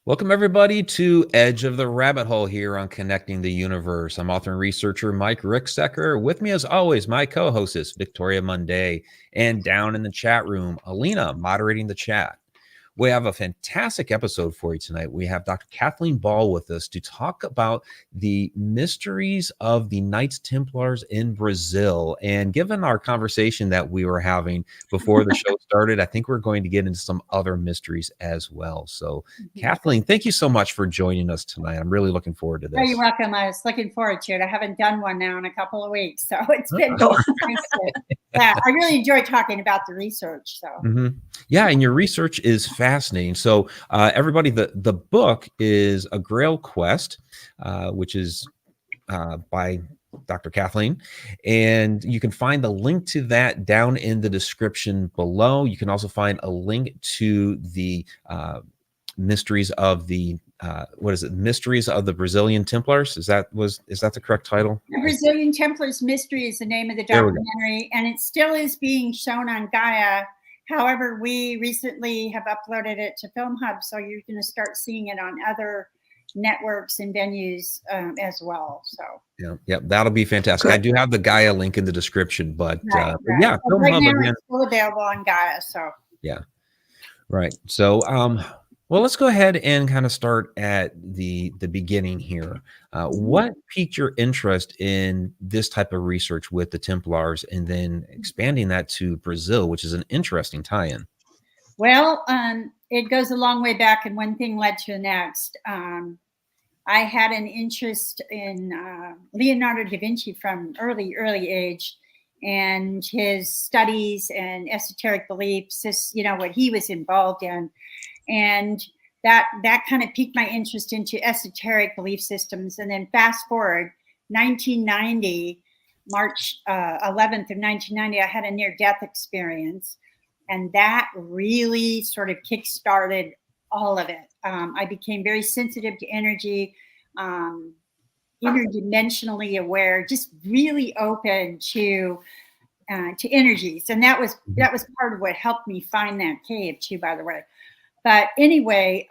Welcome, everybody, to Edge of the Rabbit Hole here on Connecting the Universe. I'm author and researcher Mike Ricksecker. With me, as always, my co-host is Victoria Munday. And down in the chat room, Alina moderating the chat. We have a fantastic episode for you tonight. We have Dr. Kathleen Ball with us to talk about the mysteries of the Knights Templars in Brazil. And given our conversation that we were having before the show started, I think we're going to get into some other mysteries as well. So, Kathleen, thank you so much for joining us tonight. I'm really looking forward to this. Oh, you're welcome. I was looking forward to it. I haven't done one now in a couple of weeks, so it's been yeah, I really enjoy talking about the research. So yeah, and your research is fascinating. So everybody, the book is A Grail Quest, which is by Dr. Kathleen, and you can find the link to that down in the description below. You can also find a link to the mysteries of the Mysteries of the Brazilian Templars. Is that the correct title? The Brazilian Templars Mystery is the name of the documentary, and it still is being shown on Gaia. However, we recently have uploaded it to Film Hub, so you're going to start seeing it on other networks and venues as well. So yeah, that'll be fantastic. I do have the Gaia link in the description, but right. yeah, Film Hub now again. It's still available on Gaia. So yeah, right. So well, let's go ahead and kind of start at the beginning here. What piqued your interest in this type of research with the Templars, and then expanding that to Brazil, which is an interesting tie-in? Well, it goes a long way back, and one thing led to the next. I had an interest in Leonardo da Vinci from early age, and his studies and esoteric beliefs, what he was involved in. And that kind of piqued my interest into esoteric belief systems. And then fast forward, 1990, March 11th of 1990, I had a near-death experience. And that really sort of kick-started all of it. I became very sensitive to energy, interdimensionally aware, just really open to energies. And that was part of what helped me find that cave too, by the way. But anyway,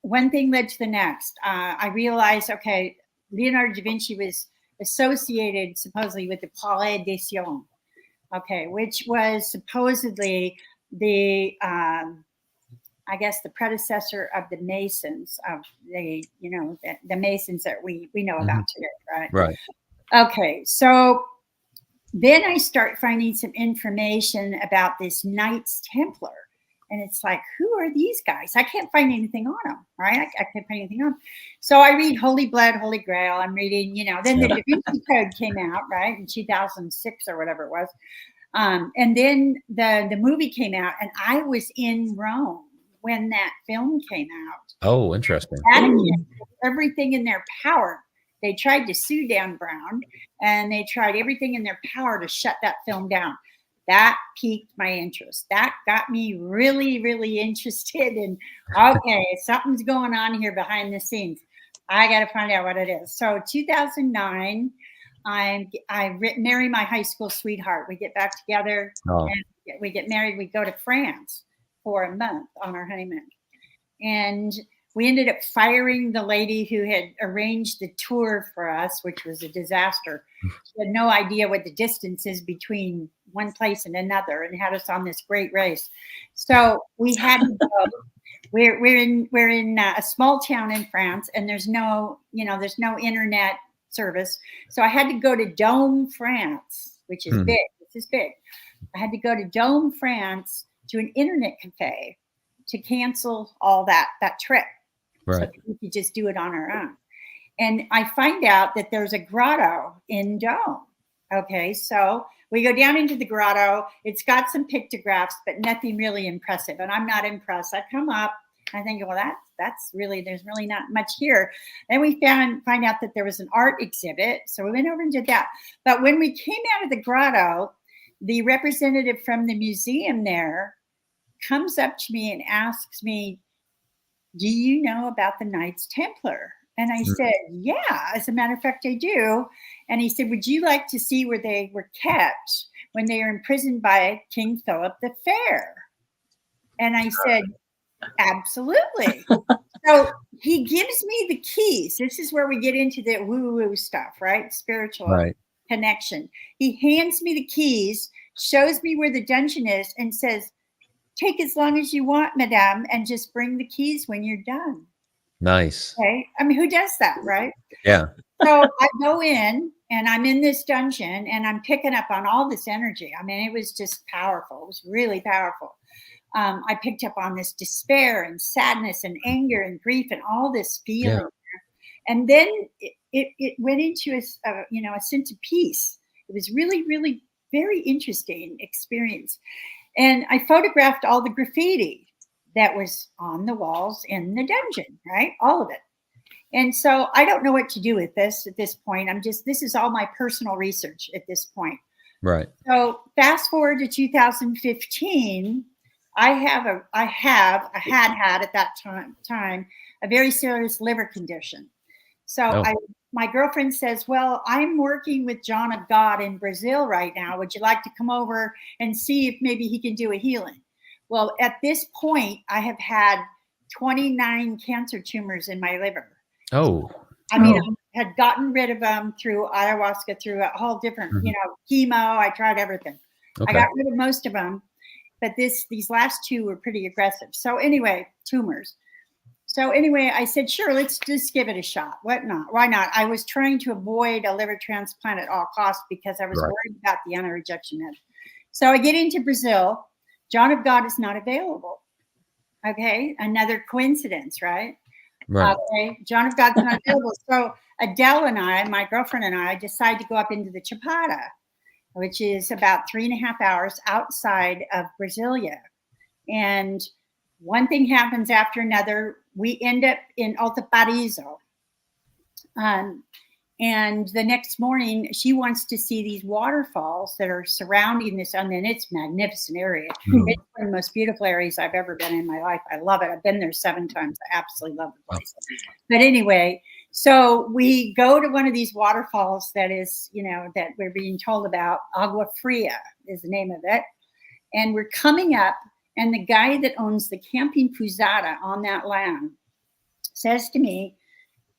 one thing led to the next. I realized, okay, Leonardo da Vinci was associated supposedly with the Palais des Sions, okay, which was supposedly the, I guess, the predecessor of the Masons, of the Masons that we know about today, right? Right. Okay, so then I start finding some information about this Knights Templar. And it's like, who are these guys? I can't find anything on them, right? I can't find anything on them. So I read Holy Blood, Holy Grail. I'm reading, then the Da Vinci Code came out, right, in 2006 or whatever it was. And then the movie came out, and I was in Rome when that film came out. Oh, interesting. Everything in their power. They tried to sue Dan Brown, and they tried everything in their power to shut that film down. That piqued my interest. That got me really, really interested in, okay, something's going on here behind the scenes. I got to find out what it is. So 2009, I marry my high school sweetheart. We get back together, and we get married. We go to France for a month on our honeymoon. And we ended up firing the lady who had arranged the tour for us, which was a disaster. She had no idea what the distance is between one place and another, and had us on this great race. So we had to go. We're in a small town in France, and there's no internet service. So I had to go to Dome, France, which is big. This is big. I had to go to Dome, France, to an internet cafe to cancel all that trip. Right. So we could just do it on our own. And I find out that there's a grotto in Dome. Okay, so we go down into the grotto. It's got some pictographs, but nothing really impressive. And I'm not impressed. I come up, I think, well, that's really, there's really not much here. Then we find out that there was an art exhibit. So we went over and did that. But when we came out of the grotto, the representative from the museum there comes up to me and asks me, do you know about the Knights Templar? And I said, yeah, as a matter of fact, I do. And he said, would you like to see where they were kept when they were imprisoned by King Philip the Fair? And I said, absolutely. So he gives me the keys. This is where we get into the woo-woo stuff, right? Spiritual connection. He hands me the keys, shows me where the dungeon is, and says, take as long as you want, madame, and just bring the keys when you're done. Nice. Okay. I mean, who does that, right? Yeah. So I go in and I'm in this dungeon and I'm picking up on all this energy. I mean, it was just powerful. It was really powerful. I picked up on this despair and sadness and anger and grief and all this feeling. Yeah. And then it went into a sense of peace. It was really, really very interesting experience. And I photographed all the graffiti that was on the walls in the dungeon, right? All of it. And so I don't know what to do with this at this point. This is all my personal research at this point. Right. So fast forward to 2015, I had at that time a very serious liver condition. So my girlfriend says, well, I'm working with John of God in Brazil right now. Would you like to come over and see if maybe he can do a healing? Well, at this point, I have had 29 cancer tumors in my liver. Oh. I mean, I had gotten rid of them through ayahuasca, through a whole different, chemo. I tried everything. Okay. I got rid of most of them, but these last two were pretty aggressive. So anyway, tumors. So anyway, I said, sure, let's just give it a shot. What not? Why not? I was trying to avoid a liver transplant at all costs because I was worried about the anti-rejection med. So I get into Brazil. John of God is not available. Okay. Another coincidence, right? Right. Okay. John of God's not available. So Adele and I, my girlfriend and I, decide to go up into the Chapada, which is about 3.5 hours outside of Brasilia. And one thing happens after another. We end up in Alto Paraíso. And the next morning, she wants to see these waterfalls that are surrounding this. And then it's a magnificent area. It's one of the most beautiful areas I've ever been in my life. I love it. I've been there 7 times. I absolutely love the place. But anyway, so we go to one of these waterfalls that is, that we're being told about. Agua Fria is the name of it. And we're coming up, and the guy that owns the camping pousada on that land says to me,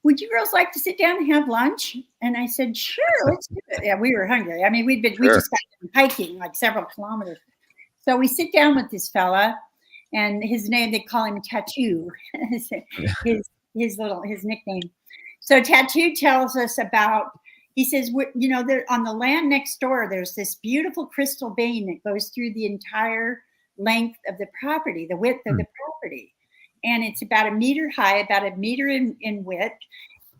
would you girls like to sit down and have lunch? And I said, sure, let's do it. Yeah, we were hungry. I mean, we just got hiking like several kilometers. So we sit down with this fella, and his name, they call him Tattoo, his nickname. So Tattoo tells us about, he says, there on the land next door, there's this beautiful crystal vein that goes through the entire length of the property, the width of the property. And it's about 1 meter high, about 1 meter in width.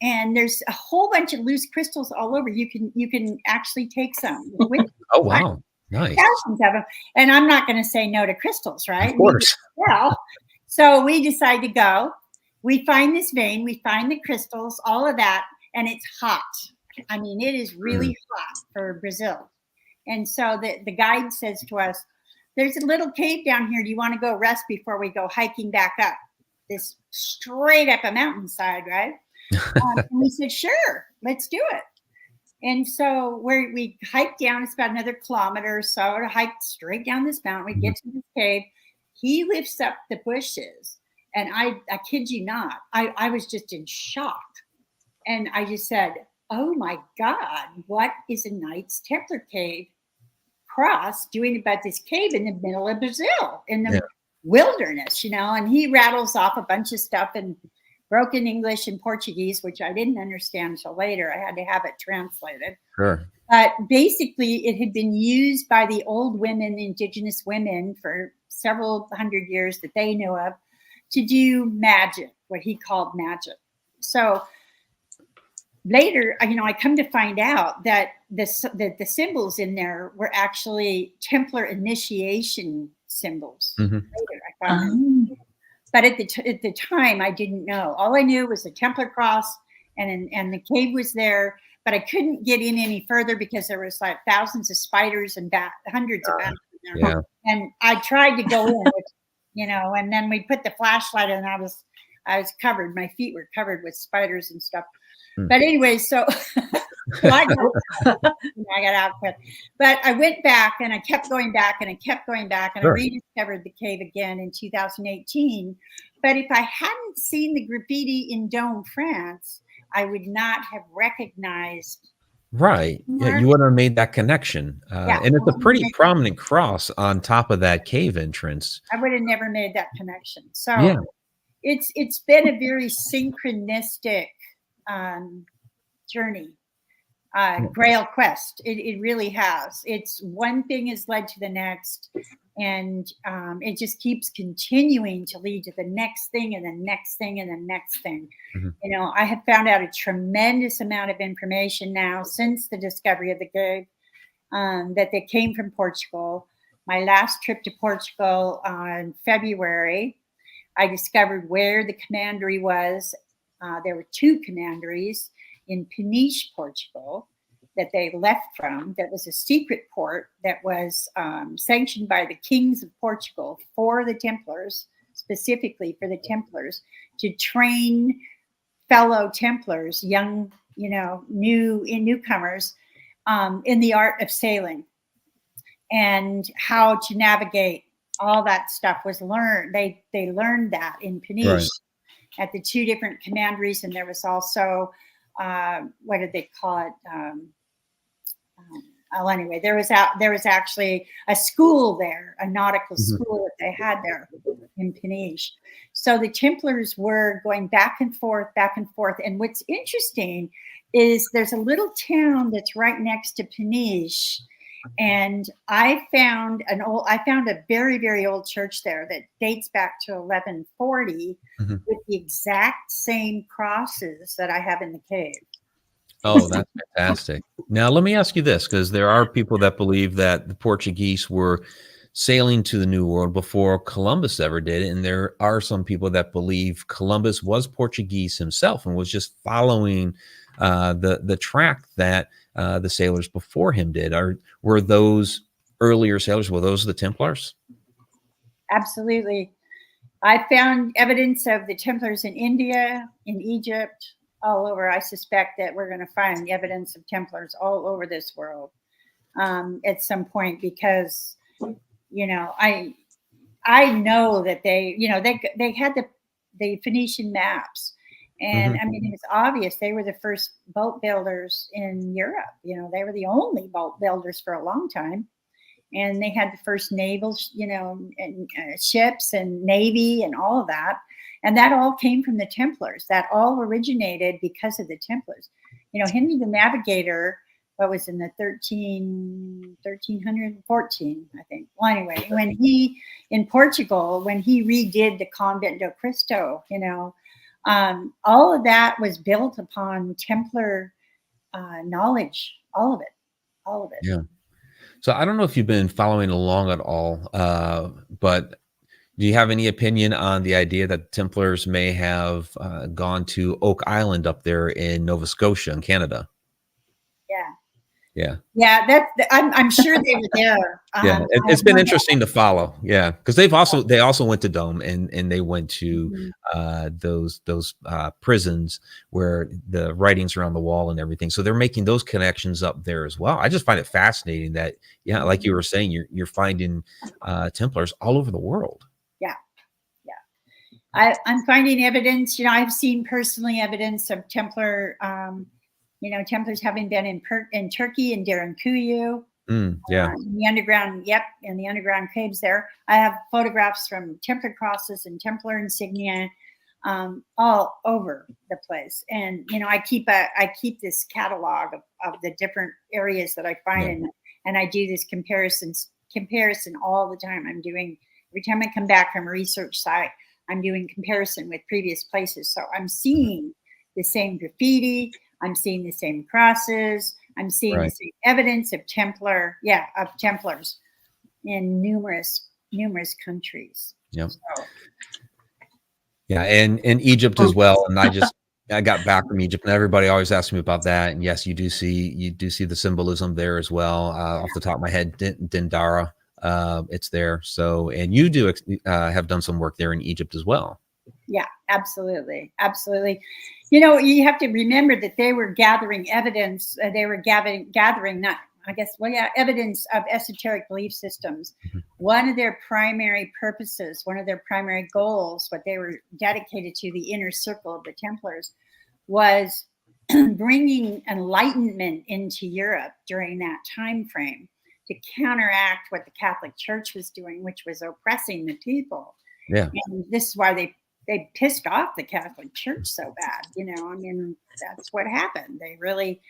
And there's a whole bunch of loose crystals all over. You can actually take some with you. Oh, wow. Nice. Thousands of them. And I'm not going to say no to crystals, right? Of course. Well, so we decide to go. We find this vein. We find the crystals, all of that. And it's hot. I mean, it is really hot for Brazil. And so the guide says to us, there's a little cave down here. Do you want to go rest before we go hiking back up this straight up a mountainside, right? And we said, sure, let's do it. And so we hiked down. It's about another kilometer or so to hike straight down this mountain. We get to this cave. He lifts up the bushes. And I kid you not, I was just in shock. And I just said, oh my God, what is a Knights Templar Cave cross doing about this cave in the middle of Brazil in the wilderness, and he rattles off a bunch of stuff in broken English and Portuguese, which I didn't understand until later. I had to have it translated. Sure. But basically it had been used by the old women, indigenous women, for several hundred years that they knew of to do magic, what he called magic. So later, I come to find out that the symbols in there were actually Templar initiation symbols. Later, I found but at the time, I didn't know. All I knew was the Templar cross, and the cave was there, but I couldn't get in any further because there was like thousands of spiders and hundreds of bats in there. Yeah. And I tried to go in, and then we put the flashlight in, and I was covered. My feet were covered with spiders and stuff. But anyway, so I got out quick. But I went back, and I kept going back, and I kept going back, and I rediscovered the cave again in 2018 But if I hadn't seen the graffiti in Dome, France, I would not have recognized. Right. Yeah, you wouldn't have made that connection. Yeah, And it's a pretty prominent cross on top of that cave entrance. I would have never made that connection. So Yeah. it's been a very synchronistic journey. Grail Quest. It really has. It's one thing has led to the next, and it just keeps continuing to lead to the next thing and the next thing and the next thing. You know, I have found out a tremendous amount of information now since the discovery of the cave that they came from Portugal. My last trip to Portugal in February, I discovered where the commandery was. There were 2 commanderies in Peniche, Portugal, that they left from. That was a secret port that was sanctioned by the kings of Portugal for the Templars, specifically for the Templars, to train fellow Templars, young, you know, newcomers, in the art of sailing and how to navigate. All that stuff was learned. They learned that in Peniche at the 2 different commanderies, and there was also what did they call it? Well, anyway, there was actually a school there, a nautical school that they had there in Peniche. So the Templars were going back and forth. And what's interesting is there's a little town that's right next to Peniche, and I found a very, very old church there that dates back to 1140 with the exact same crosses that I have in the cave. Oh, that's fantastic. Now, let me ask you this, because there are people that believe that the Portuguese were sailing to the New World before Columbus ever did. And there are some people that believe Columbus was Portuguese himself and was just following the track that the sailors before him did. Were those earlier sailors, were those the Templars? Absolutely. I found evidence of the Templars in India, in Egypt, all over. I suspect that we're going to find evidence of Templars all over this world at some point, because, you know, I know that they had the Phoenician maps. And I mean, it's obvious they were the first boat builders in Europe. You know, they were the only boat builders for a long time. And they had the first naval, you know, and ships and navy and all of that. And that all came from the Templars. That all originated because of the Templars. You know, Henry the Navigator, what was in the 1314, I think. Well, anyway, when he, in Portugal, when he redid the Convent do Cristo, you know, all of that was built upon Templar knowledge, all of it. Yeah. So I don't know if you've been following along at all, but do you have any opinion on the idea that Templars may have gone to Oak Island up there in Nova Scotia in Canada? Yeah. I'm sure they were there. Yeah, it's been interesting to follow. Yeah, because they also went to Dome and they went to those prisons where the writings are on the wall and everything. So they're making those connections up there as well. I just find it fascinating that, yeah, like you were saying, you're finding Templars all over the world. I'm finding evidence. You know, I've seen personally evidence of Templar. You know, Templars having been in Turkey and Derinkuyu. In the underground, in the underground caves there. I have photographs from Templar crosses and Templar insignia all over the place. And, you know, I keep this catalog of the different areas that I find, and I do this comparison all the time. Every time I come back from a research site, I'm doing comparison with previous places. So I'm seeing the same graffiti, I'm seeing the same crosses, I'm seeing the same evidence of Templars in numerous countries. Yep. So. Yeah, and in Egypt as well. And I got back from Egypt, and everybody always asks me about that. And yes, you do see the symbolism there as well. Off the top of my head, Dendara, it's there. So, and you do have done some work there in Egypt as well. Yeah, absolutely. You know, you have to remember that they were gathering evidence. They were gathering evidence of esoteric belief systems one of their primary purposes, one of their primary goals, what they were dedicated to, the inner circle of the Templars, was bringing enlightenment into Europe during that time frame to counteract what the Catholic Church was doing, which was oppressing the people. Yeah. And this is why they pissed off the Catholic Church so bad. I mean, that's what happened. They really,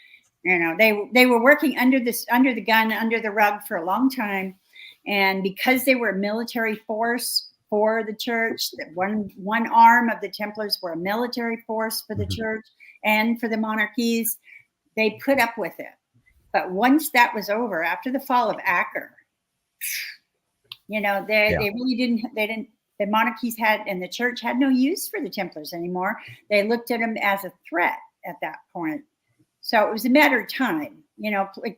they were working under the gun, under the rug for a long time. And because they were a military force for the church, that one arm of the Templars were a military force for the church and for the monarchies, they put up with it. But once that was over, after the fall of Acre, they really didn't, the monarchies had, and the church had no use for the Templars anymore. They looked at them as a threat at that point. So it was a matter of time.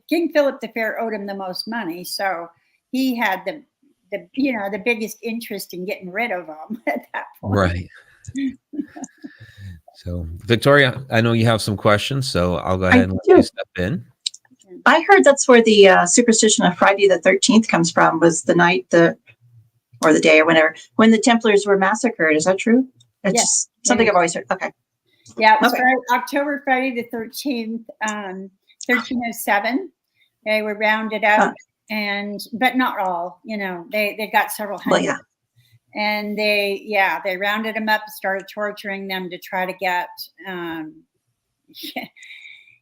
King Philip the Fair owed him the most money. So he had the biggest interest in getting rid of them at that point. Right. So, Victoria, I know you have some questions, so I'll go ahead and let you step in. I heard that's where the superstition of Friday the 13th comes from, was the night or the day or whenever, when the Templars were massacred. Is that true? It's something I've always heard. Okay. Yeah, it was October Friday the 13th, 1307. They were rounded up, but not all. They got several hundred. Well, yeah. And they rounded them up, started torturing them to try to get,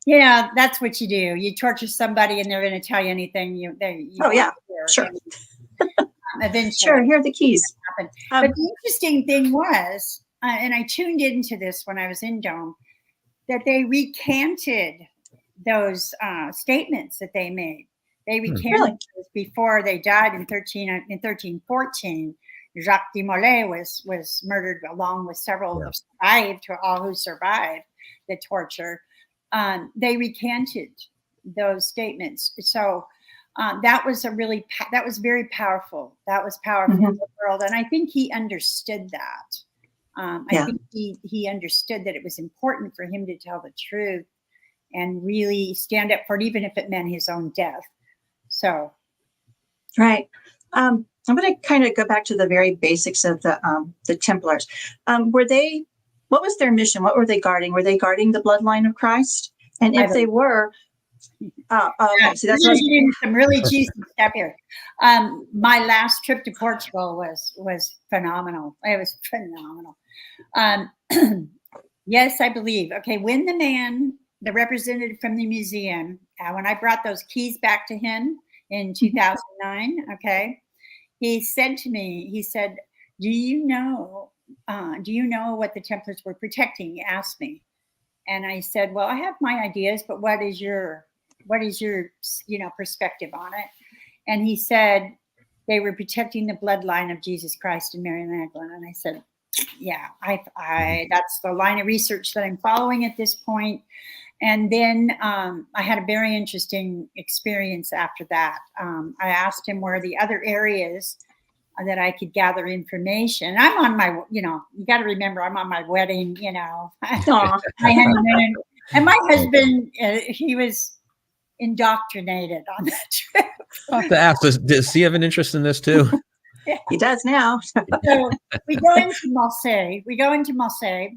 that's what you do. You torture somebody and they're going to tell you anything. Sure. Eventually. Sure, here are the keys. But the interesting thing was, and I tuned into this when I was in Dome, that they recanted those statements that they made. They recanted those before they died in 1314. Jacques de Molay was murdered along with several all who survived the torture. They recanted those statements. So that was very powerful. That was powerful in the world. And I think he understood that. I think he understood that it was important for him to tell the truth and really stand up for it, even if it meant his own death. So. Right. I'm going to kind of go back to the very basics of the Templars. What was their mission? What were they guarding? Were they guarding the bloodline of Christ? And if they were, so that's some really juicy stuff here. My last trip to Portugal was phenomenal. It was phenomenal. Yes, I believe. Okay, when the representative from the museum, when I brought those keys back to him in 2009, okay, he said to me, do you know what the Templars were protecting? He asked me. And I said, well, I have my ideas, but what is your perspective on it? And he said, they were protecting the bloodline of Jesus Christ and Mary Magdalene. And I said, yeah, I that's the line of research that I'm following at this point. And then I had a very interesting experience after that. I asked him where the other areas that I could gather information. I'm on my, you got to remember, I'm on my wedding, my honeymoon. And my husband, he was indoctrinated on that trip. I'll have to ask, does he have an interest in this too? Yeah. He does now. So we go into Marseille.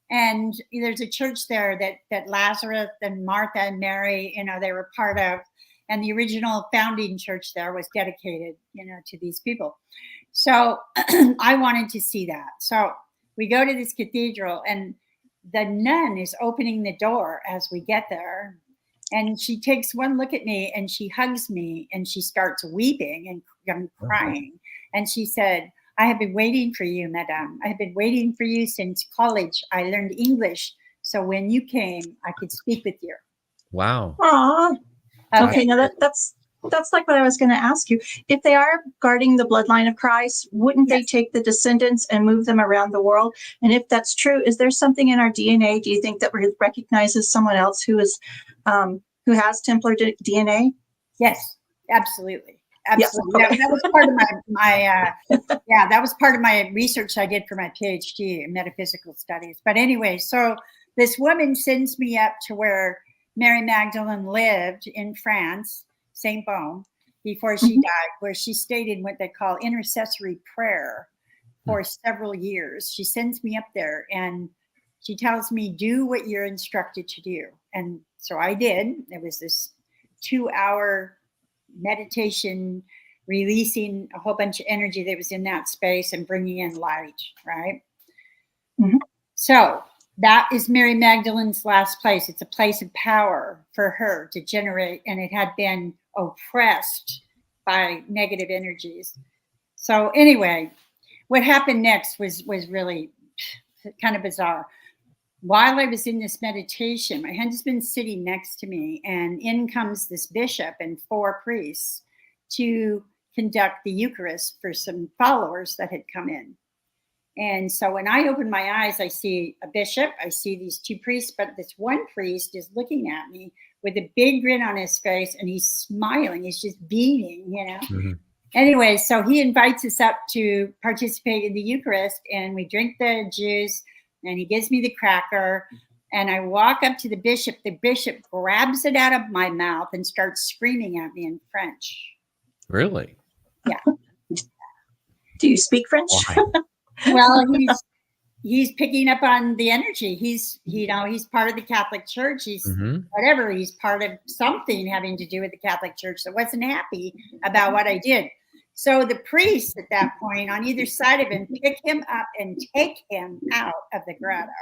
And there's a church there that Lazarus and Martha and Mary, they were part of. And the original founding church there was dedicated, to these people. So I wanted to see that. So we go to this cathedral and the nun is opening the door as we get there. And she takes one look at me and she hugs me and she starts weeping and crying. And she said, I have been waiting for you, madame. I have been waiting for you since college. I learned English. So when you came, I could speak with you. Wow. Aww. Okay, now that's like what I was going to ask you. If they are guarding the bloodline of Christ, wouldn't they take the descendants and move them around the world? And if that's true, is there something in our DNA, do you think, that recognizes someone else who who has Templar DNA? Yes, absolutely. Absolutely. Yeah, okay. That was part of that was part of my research I did for my PhD in metaphysical studies. But anyway, so this woman sends me up to where Mary Magdalene lived in France, Saint-Baume. before she died, where she stayed in what they call intercessory prayer for several years. She sends me up there and she tells me, do what you're instructed to do. And so I did. It was this 2-hour meditation, releasing a whole bunch of energy that was in that space and bringing in light, right? Mm-hmm. So that is Mary Magdalene's last place. It's a place of power for her to generate, and it had been oppressed by negative energies. So anyway, what happened next was really kind of bizarre. While I was in this meditation, my husband's sitting next to me, and in comes this bishop and 4 priests to conduct the Eucharist for some followers that had come in. And so when I open my eyes, I see a bishop, I see these 2 priests, but this one priest is looking at me with a big grin on his face, and he's smiling. He's just beaming, you know. Mm-hmm. Anyway, so he invites us up to participate in the Eucharist, and we drink the juice, and he gives me the cracker, and I walk up to the bishop. The bishop grabs it out of my mouth and starts screaming at me in French. Really? Yeah. Do you speak French? Well, he's picking up on the energy. He's part of the Catholic Church. He's whatever. He's part of something having to do with the Catholic Church that wasn't happy about what I did. So the priests at that point on either side of him pick him up and take him out of the grotto.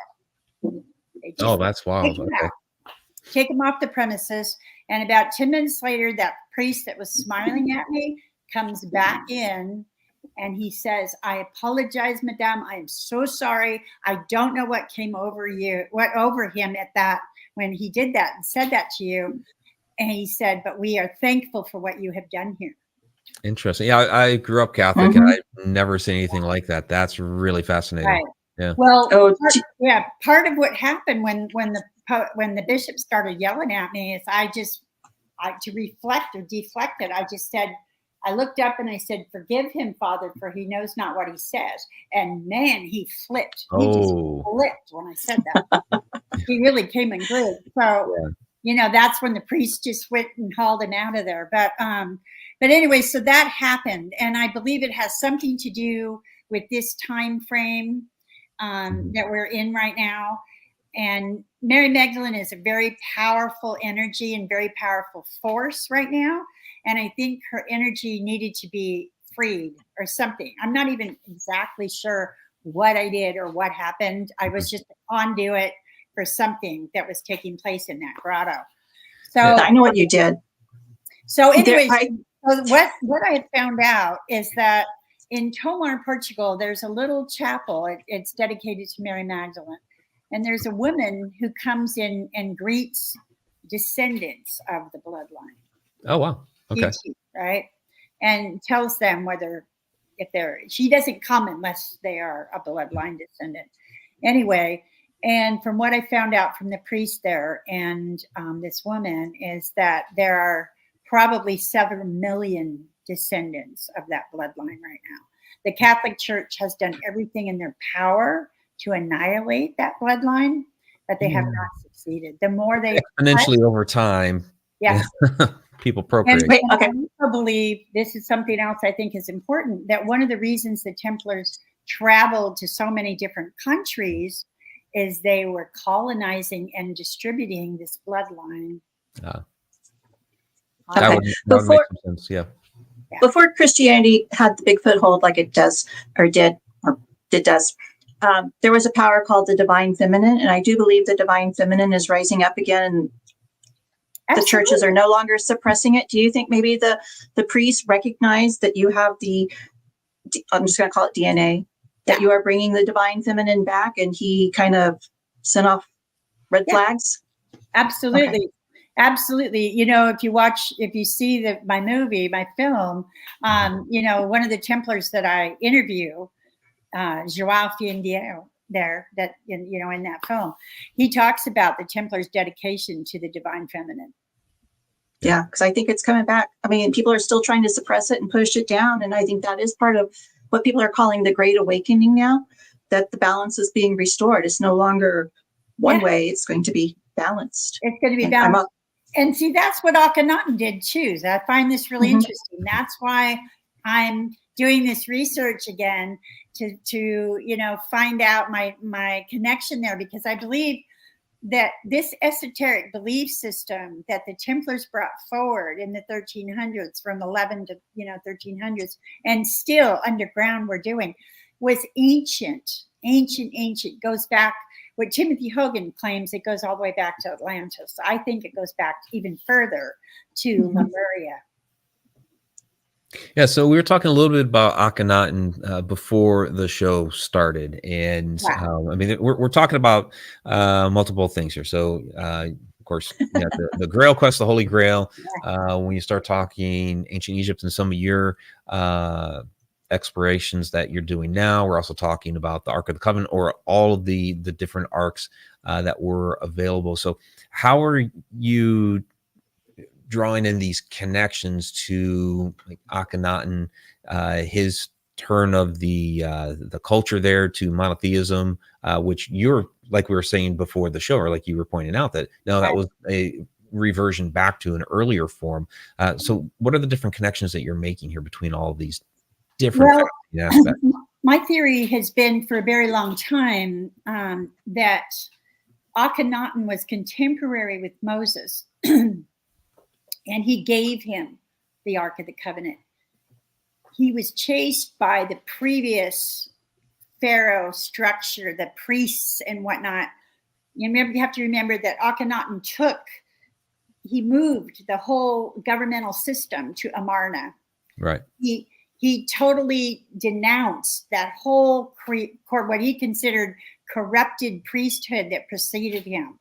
Oh, that's wild. Okay. Take him off the premises. And about 10 minutes later, that priest that was smiling at me comes back in. And he says, I apologize, madame. I am so sorry. I don't know what came over him at that, when he did that and said that to you. And he said, but we are thankful for what you have done here. Interesting. Yeah, I grew up Catholic and I've never seen anything like that. That's really fascinating. Right. Yeah. Well, part of what happened when the bishop started yelling at me is to reflect or deflect it, I just said, I looked up and I said, forgive him, Father, for he knows not what he says. And man, he flipped. He just flipped when I said that. He really came and grew. So, that's when the priest just went and hauled him out of there. But anyway, so that happened. And I believe it has something to do with this time frame that we're in right now. And Mary Magdalene is a very powerful energy and very powerful force right now. And I think her energy needed to be freed or something. I'm not even exactly sure what I did or what happened. I was just a conduit for something that was taking place in that grotto. So I know what you did. So anyways, what I had found out is that in Tomar, Portugal, there's a little chapel. It's dedicated to Mary Magdalene. And there's a woman who comes in and greets descendants of the bloodline. Oh, wow. Okay. Right. And tells them she doesn't come unless they are a bloodline descendant. Anyway, and from what I found out from the priest there and this woman is that there are probably 7 million descendants of that bloodline right now. The Catholic Church has done everything in their power to annihilate that bloodline, but they have not succeeded. The more they exponentially over time. Yeah. People appropriate. And I also believe this is something else I think is important, that one of the reasons the Templars traveled to so many different countries is they were colonizing and distributing this bloodline. That would make some sense. Yeah. Before Christianity had the big foothold like it does, or did, there was a power called the Divine Feminine. And I do believe the Divine Feminine is rising up again, and the churches are no longer suppressing it. Do you think maybe the priests recognize that you have I'm just going to call it DNA, that you are bringing the Divine Feminine back, and he kind of sent off red flags? Absolutely. Okay. Absolutely. If you see my film, one of the Templars that I interview, Joao Fiendiel, there, that in that film, he talks about the Templars' dedication to the Divine Feminine. Yeah, because I think it's coming back. I mean, people are still trying to suppress it and push it down, and I think that is part of what people are calling the Great Awakening now. That the balance is being restored. It's no longer one way; it's going to be balanced. It's going to be balanced. And see, that's what Akhenaten did too. I find this really interesting. That's why I'm doing this research again to find out my connection there, because I believe that this esoteric belief system that the Templars brought forward in the 1300s, from 11 to 1300s, and still underground we're doing, was ancient. Goes back, what Timothy Hogan claims, it goes all the way back to Atlantis. I think it goes back even further to Lemuria. Yeah, so we were talking a little bit about Akhenaten before the show started, and I mean, we're talking about multiple things here. So, of course, the Grail Quest, the Holy Grail. When you start talking ancient Egypt and some of your explorations that you're doing now, we're also talking about the Ark of the Covenant, or all of the different arcs that were available. So, how are you drawing in these connections to like Akhenaten, his turn of the culture there to monotheism, which you're, like we were saying before the show, or like you were pointing out, that no, that was a reversion back to an earlier form. So what are the different connections that you're making here between all of these different aspects? My theory has been for a very long time that Akhenaten was contemporary with Moses. And he gave him the Ark of the Covenant. He was chased by the previous pharaoh structure, the priests and whatnot. You have to remember that Akhenaten he moved the whole governmental system to Amarna. Right. He totally denounced that whole what he considered corrupted priesthood that preceded him.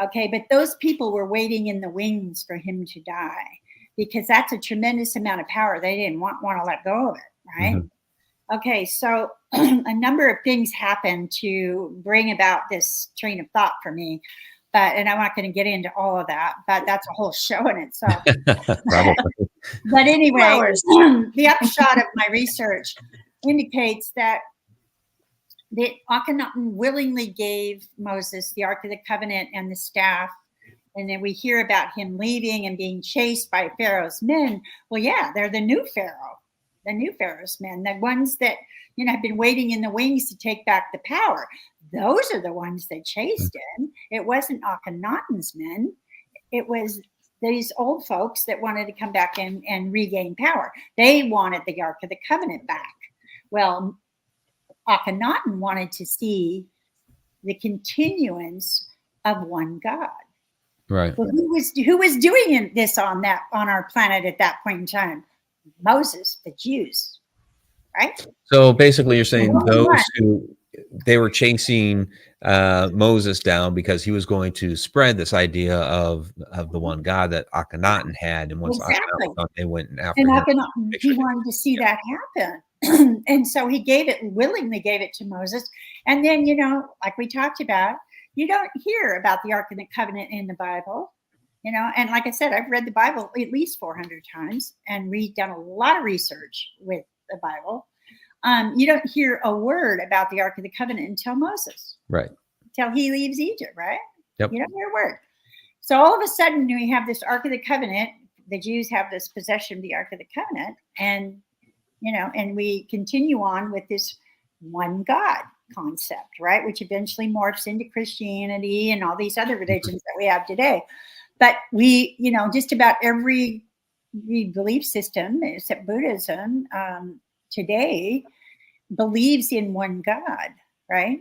Okay, but those people were waiting in the wings for him to die, because that's a tremendous amount of power. They didn't want to let go of it, right? Okay, so a number of things happened to bring about this train of thought for me, and I'm not going to get into all of that, but that's a whole show in itself. But anyway, the upshot of my research indicates that Akhenaten willingly gave Moses the Ark of the Covenant and the staff. And then we hear about him leaving and being chased by Pharaoh's men. Well, yeah, they're the new Pharaoh's men, the ones that, have been waiting in the wings to take back the power. Those are the ones they chased in. It wasn't Akhenaten's men. It was these old folks that wanted to come back and regain power. They wanted the Ark of the Covenant back. Well, Akhenaten wanted to see the continuance of one God. Right. Well, who was doing this on our planet at that point in time? Moses, the Jews, right? So basically, you're saying they were chasing Moses down because he was going to spread this idea of the one God that Akhenaten had, and once Akhenaten thought, they went after him. Akhenaten, he wanted to see that happen. And so he willingly gave it to Moses. And then, like we talked about, you don't hear about the Ark of the Covenant in the Bible, and like I said, I've read the Bible at least 400 times and done a lot of research with the Bible. You don't hear a word about the Ark of the Covenant until Moses. Right. Until he leaves Egypt, right? Yep. You don't hear a word. So all of a sudden we have this Ark of the Covenant. The Jews have this possession of the Ark of the Covenant, and we continue on with this one God concept, right? Which eventually morphs into Christianity and all these other religions that we have today. But we, just about every belief system, except Buddhism, today believes in one God, right?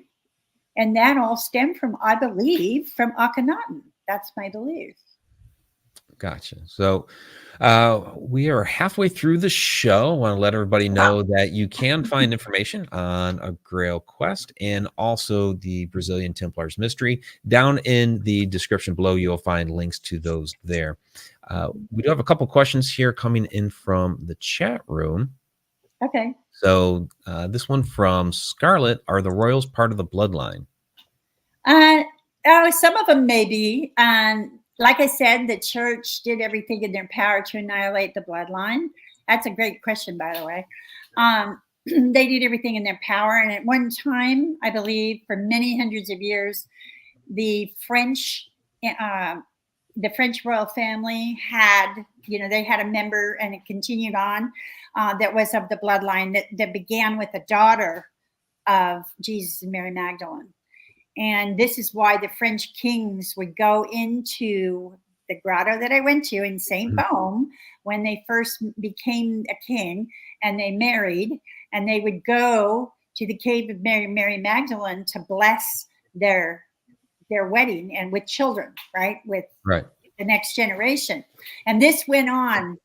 And that all stemmed from, I believe, from Akhenaten. That's my belief. Gotcha. So we are halfway through the show. I want to let everybody know that you can find information on a Grail Quest and also the Brazilian Templars Mystery. Down in the description below, you'll find links to those there. We do have a couple questions here coming in from the chat room. Okay. So this one from Scarlett: are the royals part of the bloodline? Some of them may be. Like I said, the church did everything in their power to annihilate the bloodline. That's a great question, by the way. They did everything in their power. And at one time, I believe, for many hundreds of years, the French the French royal family had, they had a member, and it continued on, that was of the bloodline that began with a daughter of Jesus and Mary Magdalene. And this is why the French kings would go into the grotto that I went to in St. Baume when they first became a king and they married, and they would go to the cave of Mary Magdalene to bless their wedding, and with children, right? With the next generation. And this went on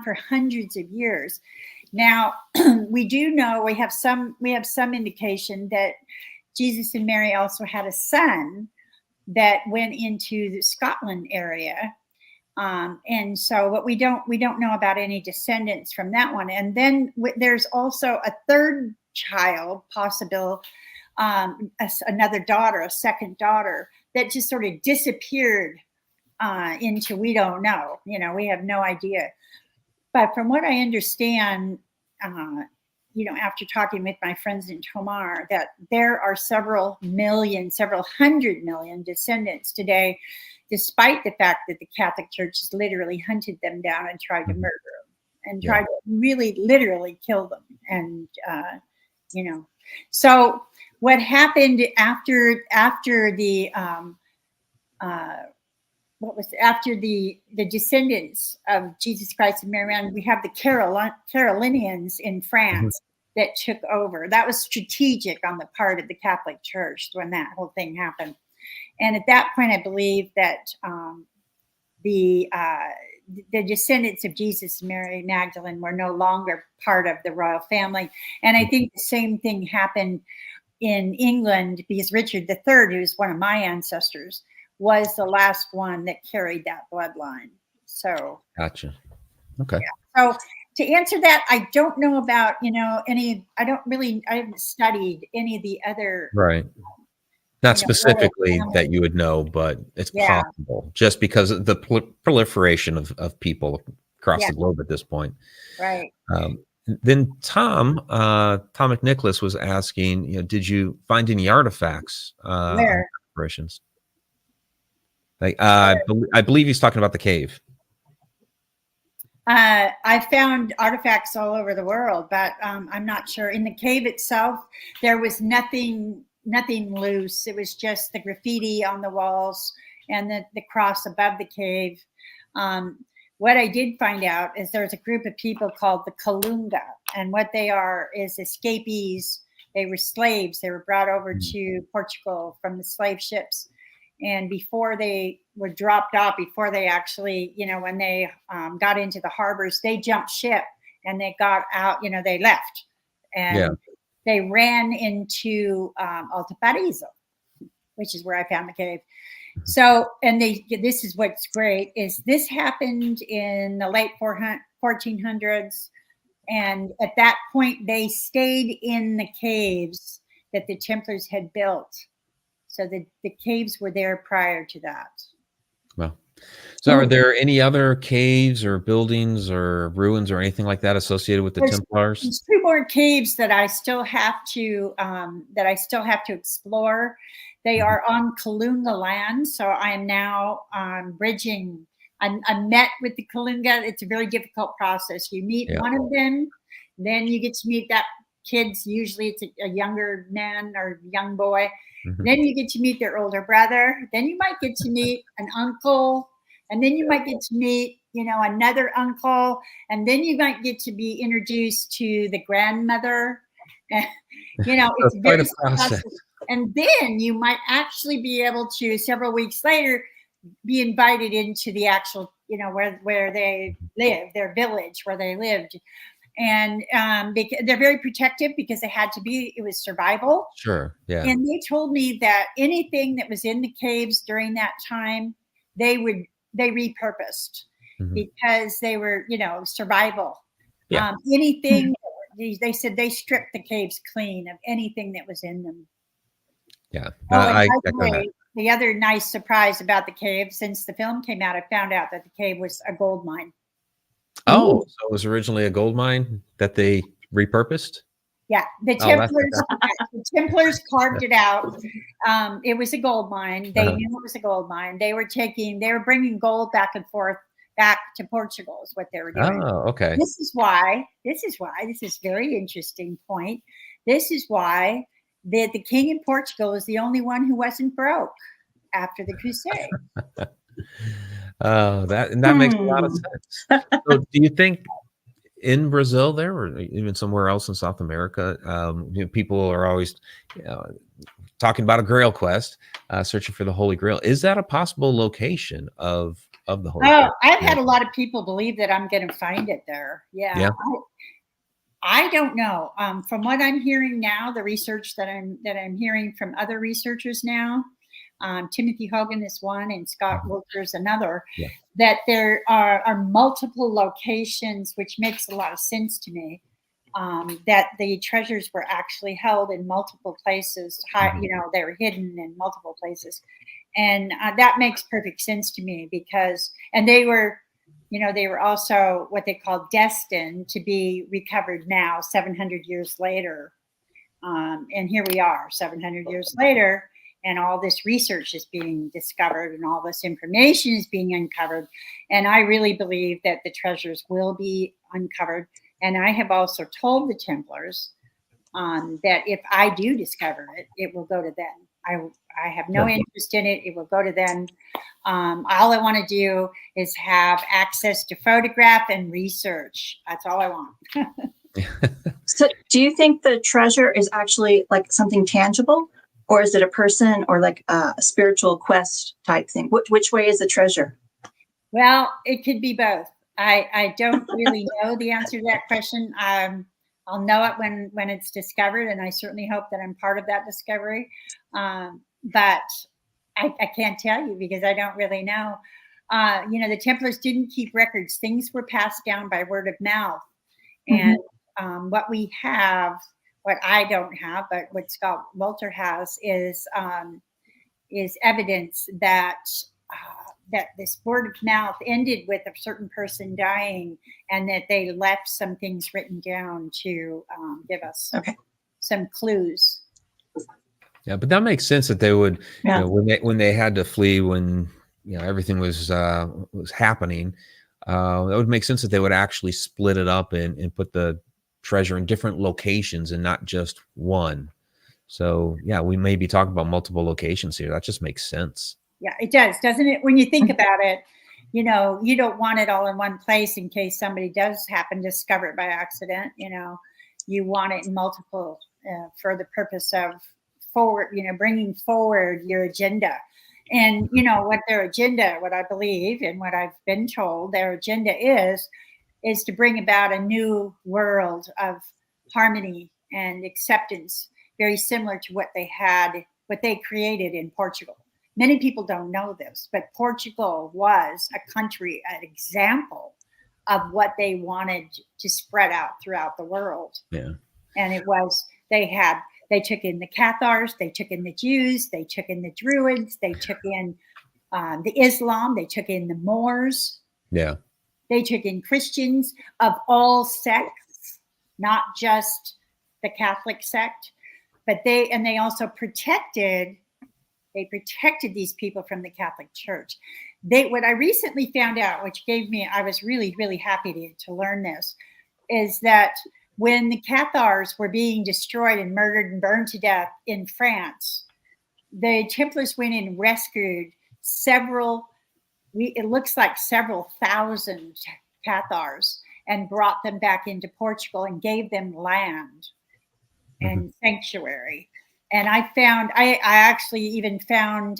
for hundreds of years. Now, we do know, we have some indication that Jesus and Mary also had a son that went into the Scotland area. And so, but we don't know about any descendants from that one. And then there's also a third child, possible, another daughter, a second daughter, that just sort of disappeared into, we don't know, we have no idea. But from what I understand, after talking with my friends in Tomar, that there are several hundred million descendants today, despite the fact that the Catholic Church has literally hunted them down and tried to murder them and tried to really literally kill them. And, so what happened after the descendants of Jesus Christ and Mary, we have the Carolinians in France that took over. That was strategic on the part of the Catholic Church when that whole thing happened. And at that point, I believe that the descendants of Jesus and Mary Magdalene were no longer part of the royal family. And I think the same thing happened in England, because Richard III, who's one of my ancestors, was the last one that carried that bloodline. So gotcha. Okay. Yeah. So to answer that, I don't know about, I haven't studied any of the other. Right. Not specifically that you would know, but it's possible, just because of the proliferation of people across the globe at this point. Right. Then Tom McNicholas was asking, did you find any artifacts? Where? Operations? I believe he's talking about the cave. I found artifacts all over the world, but I'm not sure. In the cave itself, there was nothing loose. It was just the graffiti on the walls and the cross above the cave. What I did find out is there's a group of people called the Kalunga, and what they are is escapees. They were slaves. They were brought over to Portugal from the slave ships. And before they were dropped off, before they actually, when they got into the harbors, they jumped ship and they got out, they left. And they ran into Alto Paraiso, which is where I found the cave. So, and this is what's great, is this happened in the late 1400s. And at that point, they stayed in the caves that the Templars had built. So the caves were there prior to that. Well, so are there any other caves or buildings or ruins or anything like that associated with the Templars? There's 2 more caves that I still have to explore. They are on Kalunga land, so I am now bridging. I'm met with the Kalunga. It's a very difficult process. You meet one of them, then you get to meet that kid's. Usually, it's a younger man or young boy. Then you get to meet their older brother. Then you might get to meet an uncle. And then you might get to meet, another uncle. And then you might get to be introduced to the grandmother. It's quite a process. And then you might actually be able to, several weeks later, be invited into the actual, where they live, their village where they lived. And they're very protective because it was survival. Sure. Yeah. And they told me that anything that was in the caves during that time, they repurposed because they were, survival. Yeah. Anything, they said they stripped the caves clean of anything that was in them. Yeah. The other nice surprise about the cave, since the film came out, I found out that the cave was a gold mine. Oh, so it was originally a gold mine that they repurposed? Yeah, the Oh, that's Templars. The Templars carved it out. It was a gold mine. They knew it was a gold mine. They were bringing gold back and forth back to Portugal. Is what they were doing. Oh, okay. This is why. This is very interesting point. This is why the king in Portugal is the only one who wasn't broke after the crusade. Oh, that makes a lot of sense. So, do you think in Brazil there, or even somewhere else in South America, people are always talking about a Grail Quest, searching for the Holy Grail? Is that a possible location of the Holy Grail? I've had a lot of people believe that I'm going to find it there. Yeah. I don't know. From what I'm hearing now, the research that I'm hearing from other researchers now, Timothy Hogan is one, and Scott Wiltshire is another. Yeah. That there are multiple locations, which makes a lot of sense to me. That the treasures were actually held in multiple places. They were hidden in multiple places, and that makes perfect sense to me because, and they were also what they call destined to be recovered now, 700 years later. And here we are, 700 years later, and all this research is being discovered and all this information is being uncovered. And I really believe that the treasures will be uncovered. And I have also told the Templars that if I do discover it, it will go to them. I have no interest in it. It will go to them. All I want to do is have access to photograph and research. That's all I want. So do you think the treasure is actually like something tangible, or is it a person, or like a spiritual quest type thing? Which way is the treasure? Well, it could be both. I don't really know the answer to that question. I'll know it when it's discovered, and I certainly hope that I'm part of that discovery. But I can't tell you because I don't really know. The Templars didn't keep records. Things were passed down by word of mouth. And what we have, what I don't have, but what Scott Walter has is evidence that that this word of mouth ended with a certain person dying, and that they left some things written down to give us some clues. Yeah, but that makes sense that they would, when they had to flee, when everything was happening, that would make sense that they would actually split it up and put the treasure in different locations and not just one. So yeah, we may be talking about multiple locations here. That just makes sense. Yeah, it does, doesn't it? When you think about it, you don't want it all in one place in case somebody does happen to discover it by accident. You want it in multiple for the purpose of bringing forward your agenda. And what their agenda, what I believe and what I've been told, their agenda is to bring about a new world of harmony and acceptance, very similar to what they created in Portugal. Many people don't know this, but Portugal was a country, an example of what they wanted to spread out throughout the world. Yeah. And it was, they took in the Cathars, they took in the Jews, they took in the Druids, they took in the Islam, they took in the Moors. Yeah. They took in Christians of all sects, not just the Catholic sect, but they also protected these people from the Catholic Church. What I recently found out, which I was really, really happy to learn this, is that when the Cathars were being destroyed and murdered and burned to death in France, the Templars went in and rescued it looks like several thousand Cathars, and brought them back into Portugal and gave them land and sanctuary. And I actually even found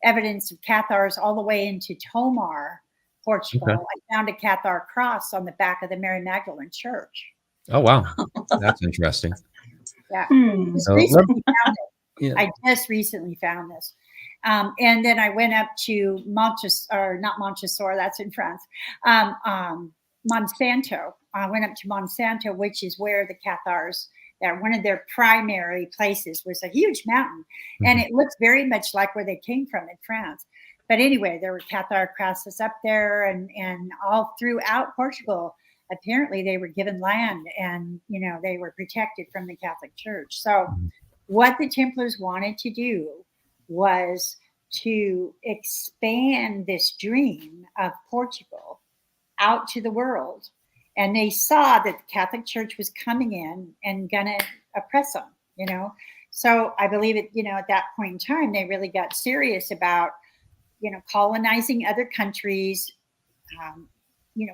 evidence of Cathars all the way into Tomar, Portugal. Okay. I found a Cathar cross on the back of the Mary Magdalene Church. Oh, wow. That's interesting. Yeah. Yeah. I just recently found this. And then I went up to not Montresor, that's in France, Monsanto. I went up to Monsanto, which is where the Cathars, one of their primary places, was a huge mountain. And it looks very much like where they came from in France. But anyway, there were Cathar crosses up there and all throughout Portugal. apparently they were given land, and they were protected from the Catholic Church. So what the Templars wanted to do was to expand this dream of Portugal out to the world. And they saw that the Catholic Church was coming in and gonna oppress them, So I believe it, at that point in time, they really got serious about, colonizing other countries,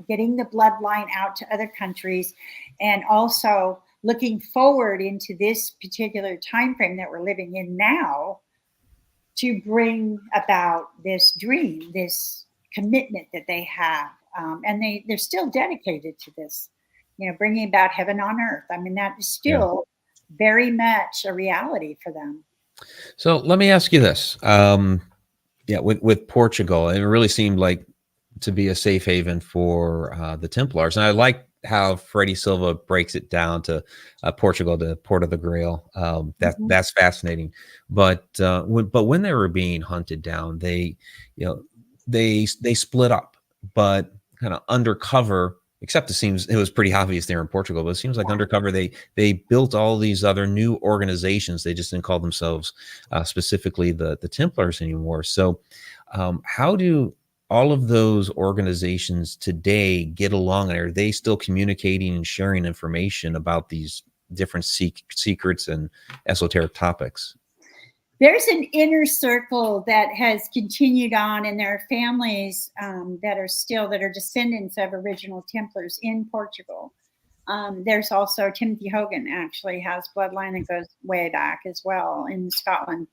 getting the bloodline out to other countries, and also looking forward into this particular time frame that we're living in now to bring about this dream, this commitment that they have. And they're still dedicated to this, bringing about heaven on earth. I mean, that is still very much a reality for them. So let me ask you this. With Portugal, it really seemed like to be a safe haven for the Templars. And I like how Freddie Silva breaks it down to Portugal, the Port of the Grail. That's fascinating. But when they were being hunted down, they split up, but kind of undercover. Except it was pretty obvious they're in Portugal, but it seems like undercover they built all these other new organizations. They just didn't call themselves specifically the Templars anymore. So how do all of those organizations today get along? Are they still communicating and sharing information about these different secrets and esoteric topics? There's an inner circle that has continued on, and there are families that are descendants of original Templars in Portugal. There's also Timothy Hogan actually has bloodline that goes way back as well in Scotland.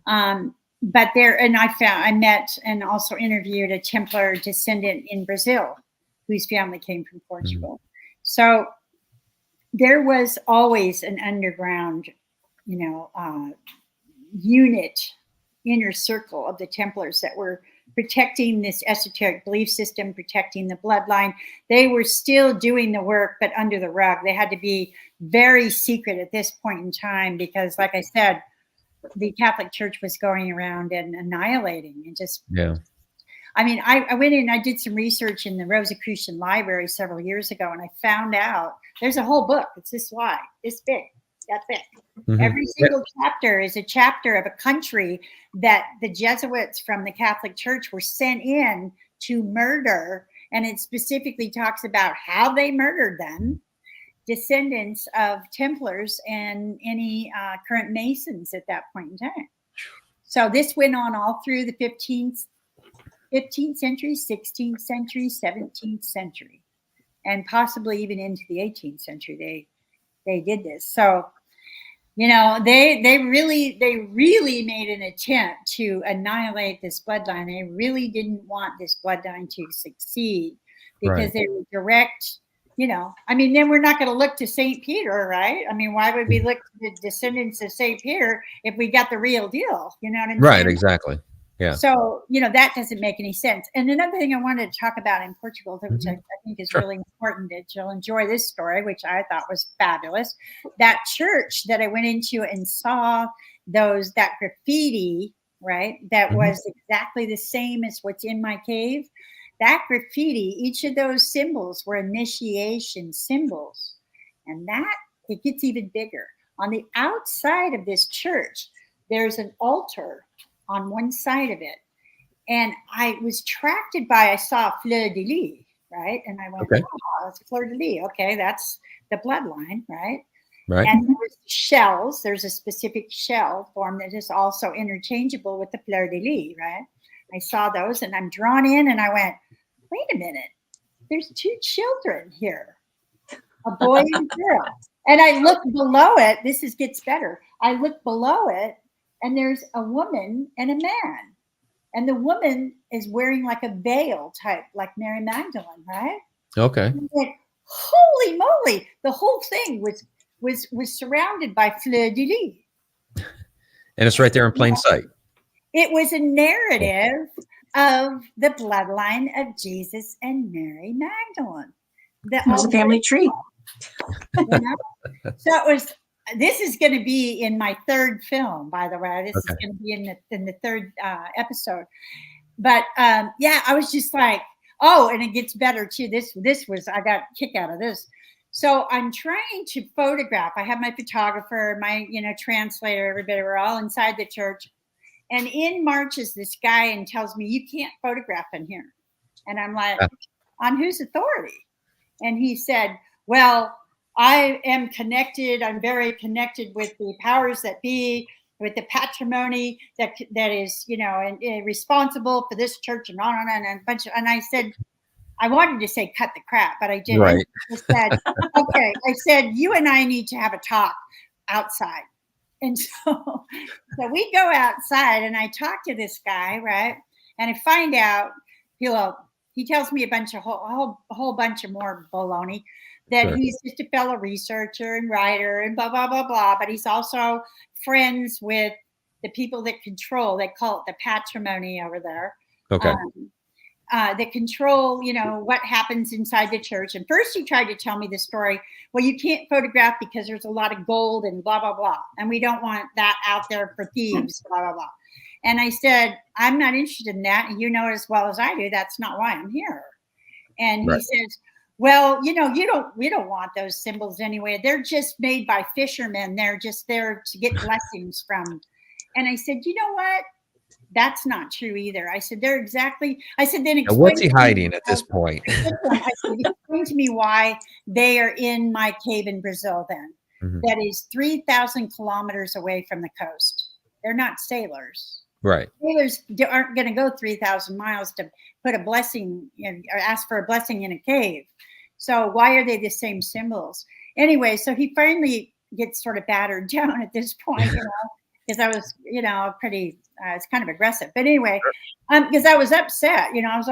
But I met and also interviewed a Templar descendant in Brazil whose family came from Portugal. So there was always an underground, unit, inner circle of the Templars that were protecting this esoteric belief system, protecting the bloodline. They were still doing the work, but under the rug. They had to be very secret at this point in time because, like I said, the Catholic Church was going around and annihilating and just. Yeah. I mean, I went in, I did some research in the Rosicrucian Library several years ago, and I found out there's a whole book. It's this wide, this big, that big. Mm-hmm. Every single chapter is a chapter of a country that the Jesuits from the Catholic Church were sent in to murder. And it specifically talks about how they murdered them, descendants of Templars and any current Masons at that point in time. So this went on all through the 15th century, 16th century, 17th century, and possibly even into the 18th century. They did this. So, they really made an attempt to annihilate this bloodline. They really didn't want this bloodline to succeed because they were direct, then we're not going to look to St. Peter, right? I mean, why would we look to the descendants of St. Peter if we got the real deal? You know what I'm saying? Right, exactly. Yeah. So, that doesn't make any sense. And another thing I wanted to talk about in Portugal, which I think is really important, that you'll enjoy this story, which I thought was fabulous. That church that I went into and saw that graffiti, right? That was exactly the same as what's in my cave. That graffiti, each of those symbols were initiation symbols. And it gets even bigger. On the outside of this church, there's an altar on one side of it. And I was I saw fleur de lis, right? And I went, oh, it's fleur de lis. Okay, that's the bloodline, right? Right. And there's shells. There's a specific shell form that is also interchangeable with the fleur de lis, right? I saw those and I'm drawn in and I went, wait a minute. There's two children here, a boy and a girl. And I look below it. Gets better. I look below it. And there's a woman and a man. And the woman is wearing like a veil type, like Mary Magdalene, right? Okay. And like, holy moly. The whole thing was surrounded by fleur de lis. And it's right there in plain sight. It was a narrative of the bloodline of Jesus and Mary Magdalene. It was a family tree. So this is going to be in my third film, by the way. This is going to be in the third episode. But I was just like, Oh, and it gets better too. This was, I got a kick out of this. So I'm trying to photograph. I have my photographer, my, translator, everybody, we're all inside the church. And in marches this guy and tells me, you can't photograph in here. And I'm like, on whose authority? And he said, well, I am connected. I'm very connected with the powers that be, with the patrimony that is, and responsible for this church and on and a bunch of, and I said, I wanted to say cut the crap, but I didn't. Right. I said, okay. I said, you and I need to have a talk outside. And so we go outside and I talk to this guy, right? And I find out, he tells me a whole bunch of more baloney, that Sure. he's just a fellow researcher and writer and blah, blah, blah, blah. But he's also friends with the people that control, they call it the patrimony over there. Okay. That control, what happens inside the church. And first he tried to tell me the story. Well, you can't photograph because there's a lot of gold and blah, blah, blah. And we don't want that out there for thieves, blah, blah, blah. And I said, I'm not interested in that. And you know as well as I do, that's not why I'm here. And Right. he says, well, we don't want those symbols anyway. They're just made by fishermen. They're just there to get blessings from. And I said, you know what? That's not true either. I said, then explain. What's he hiding at this point? I said, explain to me why they are in my cave in Brazil then. Mm-hmm. That is 3,000 kilometers away from the coast. They're not sailors. Right. Sailors aren't going to go 3,000 miles to put a blessing or ask for a blessing in a cave. So why are they the same symbols? Anyway, so he finally gets sort of battered down at this point, because I was, pretty, it's kind of aggressive. But anyway, because I was upset, I was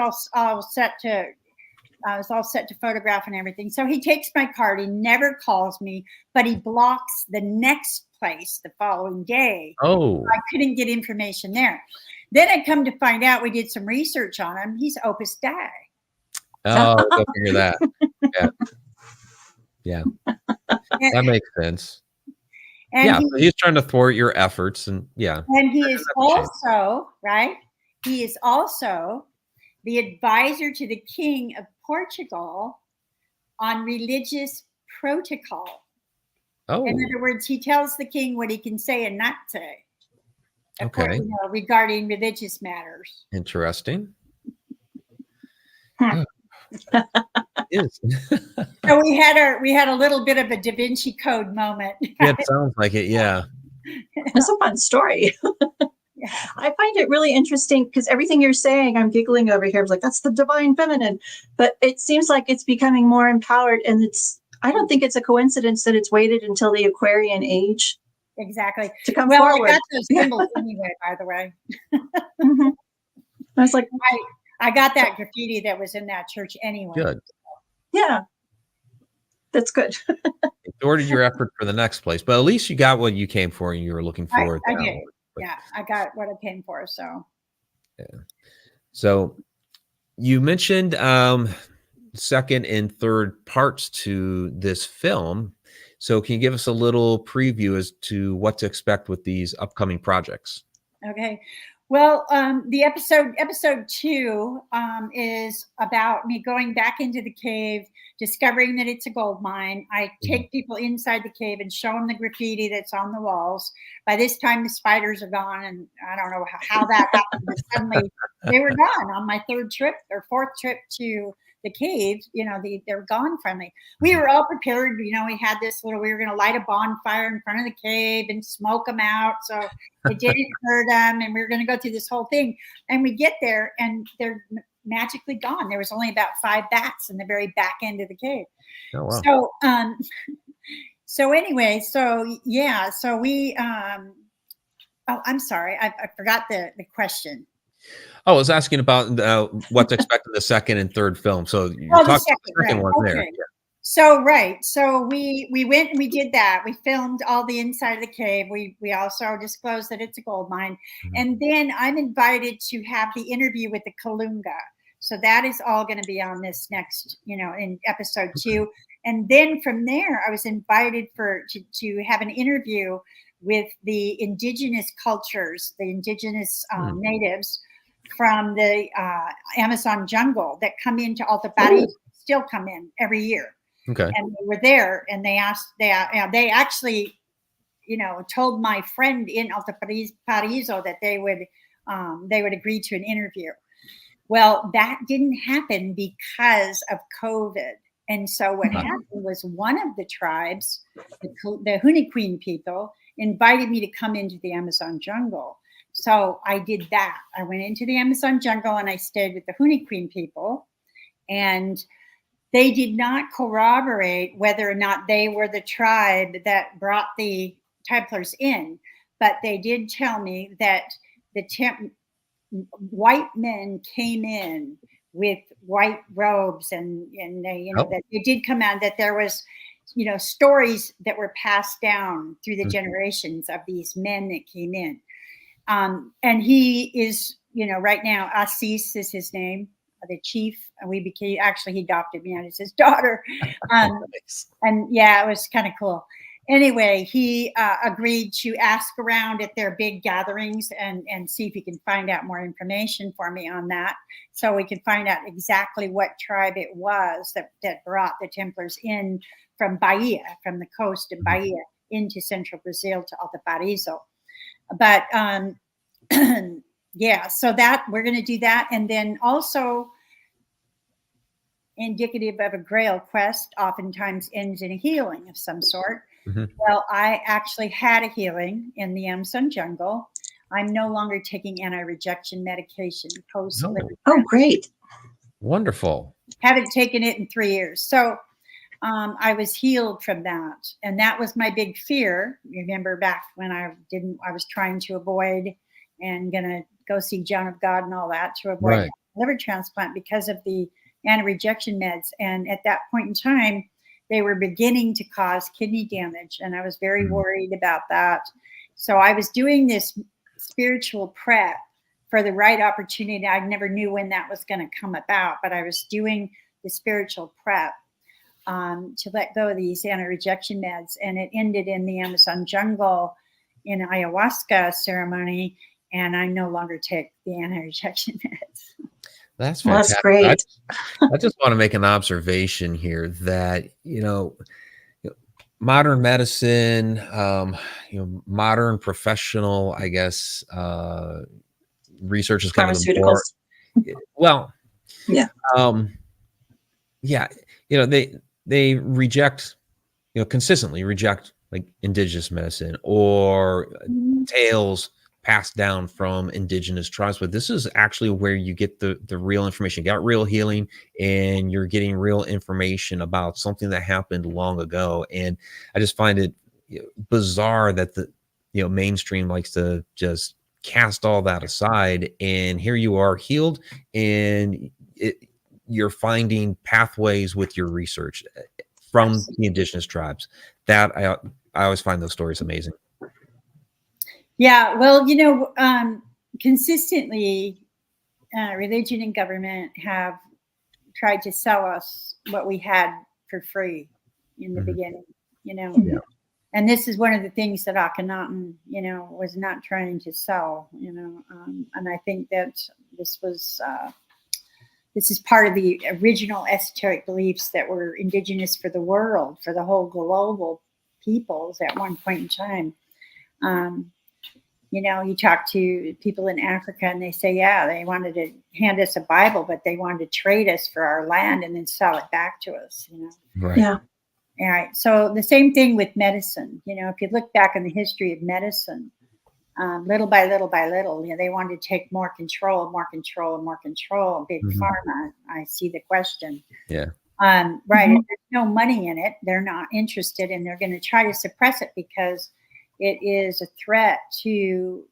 all set to photograph and everything. So he takes my card. He never calls me, but he blocks the next place the following day. Oh. I couldn't get information there. Then I come to find out we did some research on him. He's Opus Dei. Oh, go figure that. Yeah. That makes sense. And so he's trying to thwart your efforts, and And he is also, right? He is also the advisor to the King of Portugal on religious protocol. Oh. In other words, he tells the king what he can say and not say. Okay. Regarding religious matters. Interesting. Yes. So we had a little bit of a Da Vinci Code moment. It sounds like it, yeah. It's a fun story. Yeah. I find it really interesting because everything you're saying, I'm giggling over here. I was like, that's the divine feminine. But it seems like it's becoming more empowered, and I don't think it's a coincidence that it's waited until the Aquarian age. Exactly. To come forward. I got those symbols anyway, by the way. Mm-hmm. I was like, I got that graffiti that was in that church anyway. Good. Yeah. That's good. It thwarted your effort for the next place, but at least you got what you came for and you were looking for. I did. Yeah, I got what I came for. So. Yeah. So you mentioned second and third parts to this film. So can you give us a little preview as to what to expect with these upcoming projects? Okay. Well, the episode 2 is about me going back into the cave, discovering that it's a gold mine. I take people inside the cave and show them the graffiti that's on the walls. By this time, the spiders are gone, and I don't know how that happened, but suddenly they were gone on my third trip or fourth trip to the cave. They're gone finally. We were all prepared. We had this we were going to light a bonfire in front of the cave and smoke them out so it didn't hurt them. And we were going to go through this whole thing. And we get there and they're magically gone. There was only about 5 bats in the very back end of the cave. Oh, wow. So, so anyway, so we, I'm sorry. I forgot the question. I was asking about what to expect in the second and third film. So you're talking about the second one there. Okay. So we went and we did that. We filmed all the inside of the cave. We also disclosed that it's a gold mine. Mm-hmm. And then I'm invited to have the interview with the Kalunga. So that is all going to be on this next, in episode 2. And then from there, I was invited to have an interview with the indigenous cultures, the indigenous natives from the Amazon jungle that come into Alta Paraíso, still come in every year. Okay. And they were there, and they actually, told my friend in Alta Paraíso that they would agree to an interview. Well, that didn't happen because of COVID. And so what happened was one of the tribes, the Hunniquin people, invited me to come into the Amazon jungle. So I did that. I went into the Amazon jungle and I stayed with the Hunniquin people. And they did not corroborate whether or not they were the tribe that brought the Templars in. But they did tell me that the white men came in with white robes, and they, that they did come out, that there was, stories that were passed down through the generations of these men that came in. And he is, right now, Assis is his name, the chief. And he adopted me as his daughter. And yeah, it was kind of cool. Anyway, he agreed to ask around at their big gatherings and see if he can find out more information for me on that, so we can find out exactly what tribe it was that brought the Templars in from Bahia, from the coast of Bahia, into central Brazil to Alta Paraíso. But yeah, so that we're going to do that. And then also, indicative of a Grail Quest oftentimes ends in a healing of some sort. Well, I actually had a healing in the Amazon jungle. I'm no longer taking anti-rejection medication. Oh, great. Wonderful. Haven't taken it in 3 years. So I was healed from that. And that was my big fear. Remember back when I was trying to avoid and going to go see John of God and all that to avoid liver transplant because of the anti-rejection meds. And at that point in time, they were beginning to cause kidney damage. And I was very worried about that. So I was doing this spiritual prep for the right opportunity. I never knew when that was going to come about, but I was doing the spiritual prep to let go of these anti-rejection meds. And it ended in the Amazon jungle in ayahuasca ceremony. And I no longer take the anti-rejection meds. That's fantastic. That's great. I just want to make an observation here that, modern medicine, modern professional, I guess, research is kind of the more, well, yeah. They reject, consistently reject like indigenous medicine or tales passed down from indigenous tribes, but this is actually where you get the real information. You got real healing, and you're getting real information about something that happened long ago. And I just find it bizarre that the mainstream likes to just cast all that aside. And here you are, healed, and you're finding pathways with your research from the indigenous tribes. That I always find those stories amazing. Yeah, well, consistently, religion and government have tried to sell us what we had for free in the beginning, And this is one of the things that Akhenaten, was not trying to sell, and I think that this is part of the original esoteric beliefs that were indigenous for the world, for the whole global peoples at one point in time. You talk to people in Africa and they say, yeah, they wanted to hand us a Bible, but they wanted to trade us for our land and then sell it back to us, Right. Yeah. All right. So the same thing with medicine. If you look back in the history of medicine, little by little by little, they wanted to take more control. Big pharma. I see the question. Yeah. Right. If there's no money in it, they're not interested, and they're going to try to suppress it because it is a threat to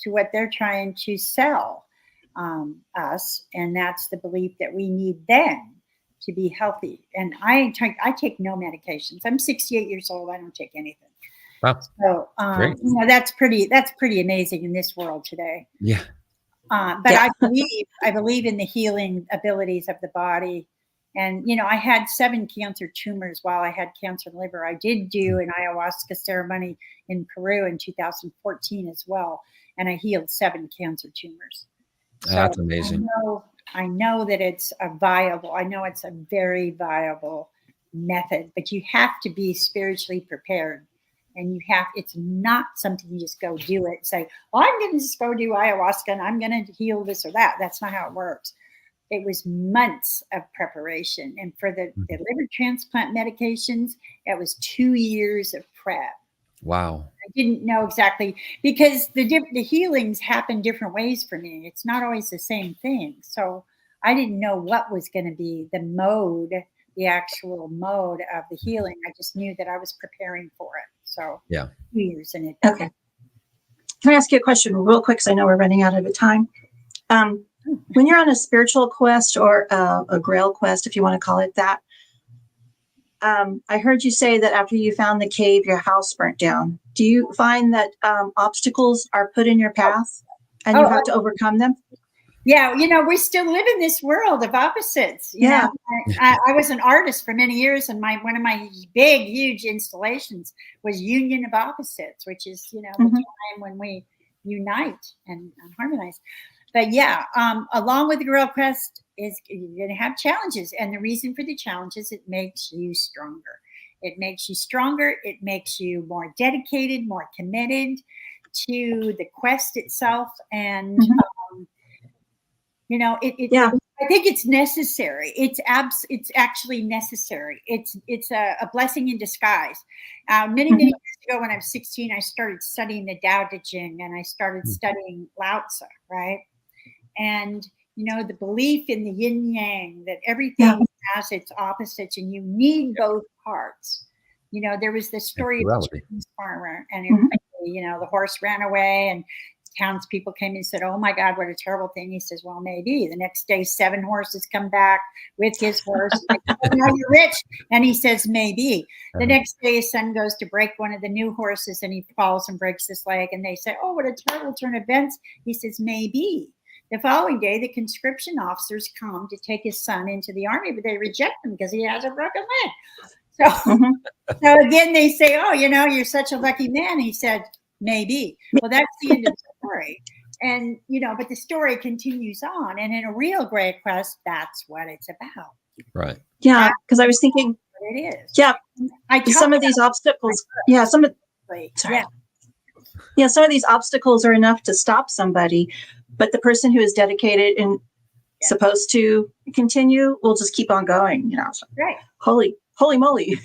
what they're trying to sell us. And that's the belief that we need then to be healthy. And I take no medications. I'm 68 years old. I don't take anything. Wow. So, that's pretty amazing in this world today. Yeah. But yeah. I believe in the healing abilities of the body. And, I had 7 cancer tumors while I had cancer liver. I did do an ayahuasca ceremony in Peru in 2014 as well. And I healed 7 cancer tumors. That's amazing. I know that it's a viable. I know it's a very viable method, but you have to be spiritually prepared. And it's not something you just go do it and say, well, I'm going to just go do ayahuasca and I'm going to heal this or that. That's not how it works. It was months of preparation. And for the liver transplant medications, it was 2 years of prep. Wow. I didn't know exactly, because the healings happen different ways for me. It's not always the same thing. So I didn't know what was going to be the actual mode of the healing. I just knew that I was preparing for it. So 2 years in it. Okay. Can I ask you a question real quick? Because I know we're running out of time. When you're on a spiritual quest or a Grail Quest, if you want to call it that, I heard you say that after you found the cave, your house burnt down. Do you find that obstacles are put in your path and you have to overcome them? Yeah, we still live in this world of opposites. You know, I was an artist for many years, and one of my big, huge installations was Union of Opposites, which is, the time when we unite and harmonize. But along with the Grail Quest is you're going to have challenges. And the reason for the challenges, it makes you stronger. It makes you stronger. It makes you more dedicated, more committed to the quest itself. And, I think it's necessary. It's actually necessary. It's a blessing in disguise. Many years ago, when I was 16, I started studying the Tao Te Ching, and I started studying Lao Tzu, right? And, the belief in the yin yang, that everything has its opposites and you need both parts. There was this story of the Chinese farmer, and the horse ran away, and townspeople came and said, oh my God, what a terrible thing. He says, well, maybe. The next day, 7 horses come back with his horse. Like, oh, now you're rich. And he says, maybe. The next day, his son goes to break one of the new horses, and he falls and breaks his leg. And they say, oh, what a terrible turn of events. He says, maybe. The following day, the conscription officers come to take his son into the army, but they reject him because he has a broken leg. So again, they say, oh, you're such a lucky man. He said, maybe. Well, that's the end of the story. And, but the story continues on. And in a real Grail Quest, that's what it's about. Right. Yeah. Because I was thinking, it is. Yeah. Some of these obstacles. Yeah. Some of these obstacles are enough to stop somebody, but the person who is dedicated and supposed to continue will just keep on going. So, right. Holy moly.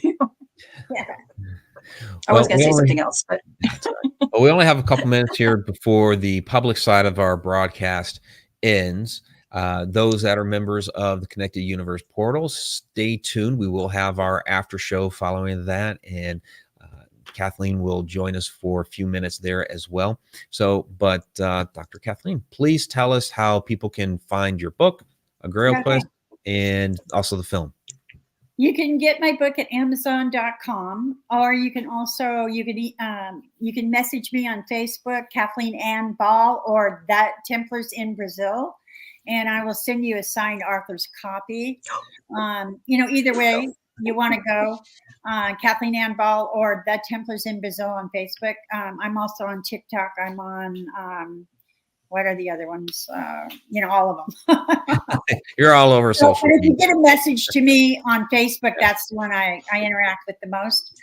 I was going to say something else, but well, we only have a couple minutes here before the public side of our broadcast ends. Those that are members of the Connected Universe portal, stay tuned. We will have our after show following that, and Kathleen will join us for a few minutes there as well. So, but Dr. Kathleen, please tell us how people can find your book, A Grail Quest, and also the film. You can get my book at Amazon.com, or you can message me on Facebook, Kathleen Ann Ball, or That Templars in Brazil, and I will send you a signed author's copy. Either way you want to go, Kathleen Ann Ball or That Templars in Brazil on Facebook. I'm also on TikTok. I'm on what are the other ones? All of them. You're all over social media. If you get a message to me on Facebook, that's the one I interact with the most.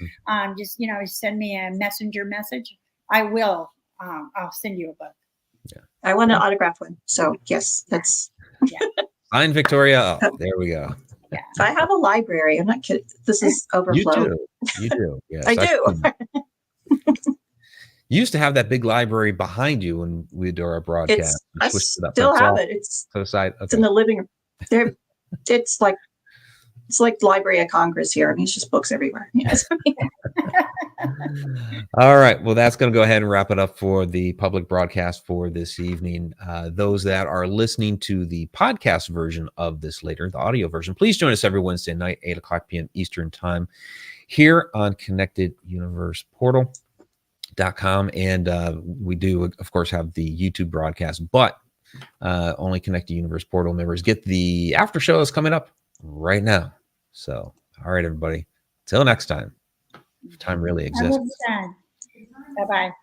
Just, send me a messenger message. I will. I'll send you a book. Yeah. I want an autographed one. So, yes, that's. Signed Victoria. Oh, there we go. Yeah. I have a library. I'm not kidding. This is overflow. You do. Yes, I do. You used to have that big library behind you when we do our broadcast. I still have it. It's to the side. Okay. It's in the living room. There, it's like Library of Congress here. I mean, it's just books everywhere. Yes. All right. Well, that's going to go ahead and wrap it up for the public broadcast for this evening. Those that are listening to the podcast version of this later, the audio version, please join us every Wednesday night, 8:00 p.m. Eastern time, here on Connected Universe Portal. .com, and we do of course have the YouTube broadcast, but only Connected Universe portal members get the after show that's coming up right now. So all right, everybody, till next time, if time really exists. Bye-bye.